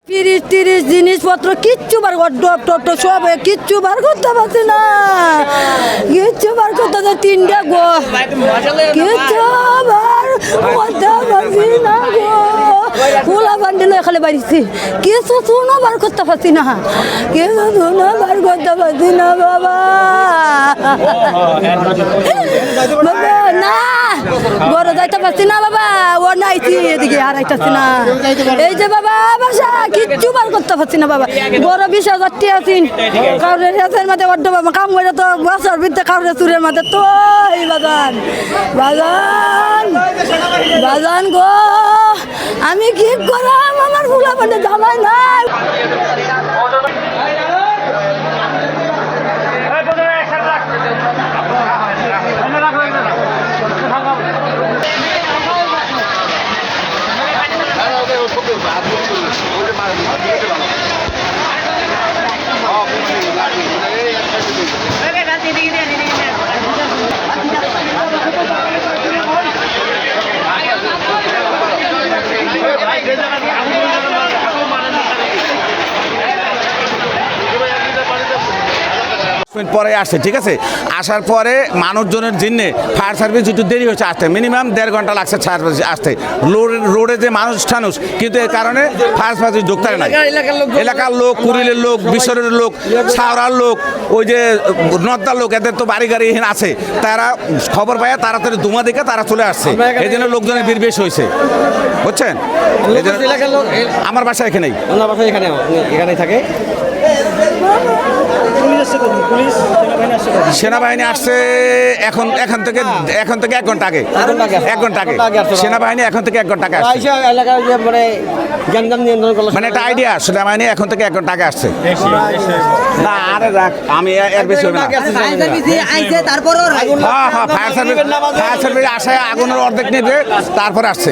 তিরিশ জিনিসপত্র কিচ্ছু বার ডব টটো সব কিচ্ছু বার করতে পারছি না, কিচ্ছু বার করতে তিনটা গো কিচ্ছু বার করতে পারছি না গো। খোলা বান্ডিল এখানে বাড়িছি, কিছু শুনো বার করতে পারছি না, কিছু শুনো বার করতে পারছি না বাবা। বাবা না বড় যাইতে পারছি না বাবা, ও নাইছি এদিকে আর আইতাছি না। এই যে বাবা বাসা কিচ্ছু বার করতে পারছি না বাবা। বড় 20,000 টি আছেন কাউরের হাতের মাঝে বড্ড বাবা কাম করে তো বছর ভিতরে কাউরের চুরের মাঝে তো এই বাজান বাজান বাজান গো আমি কি করাম, আমার ফুলা মানে জামাই নাই। পরে আসছে, ঠিক আছে। আসার পরে মানুষজনের জন্য ফায়ার সার্ভিস একটু দেরি হচ্ছে আসতে, মিনিমাম 1.5 ঘন্টা লাগছে আসতে। রোডে যে মানুষ টানুষ, কিন্তু এর কারণে ফায়ার সার্ভিস ঢুকতে পারে না। এলাকার লোক, কুড়িলের লোক, বিশ্বরের লোক, ছাওড়ার লোক, ওই যে নদ্দার লোক, এদের তো বাড়ি গাড়ি এখানে আছে, তারা খবর পায় তাড়াতাড়ি ধুমা দেখে তারা চলে আসছে। এই জন্য লোকজনের ভিড় বেশি হয়েছে, বুঝছেন। আমার বাসা এখানেই, এখানেই থাকে। সেনাবাহিনী আসছে এখন থেকে 1 ঘন্টা আগে, 1 ঘন্টা আগে সেনাবাহিনী এখন থেকে 1 ঘন্টা আগে আসছে। মানে একটা আইডিয়া, সেনাবাহিনী এখন থেকে 1 ঘন্টা আগে আসছে। না আরে রাখ, আমি এর বেশি হবে না। হ্যাঁ ফায়ার সার্ভিস আসায় আগুনের অর্ধেক নেবে, তারপরে আসছে।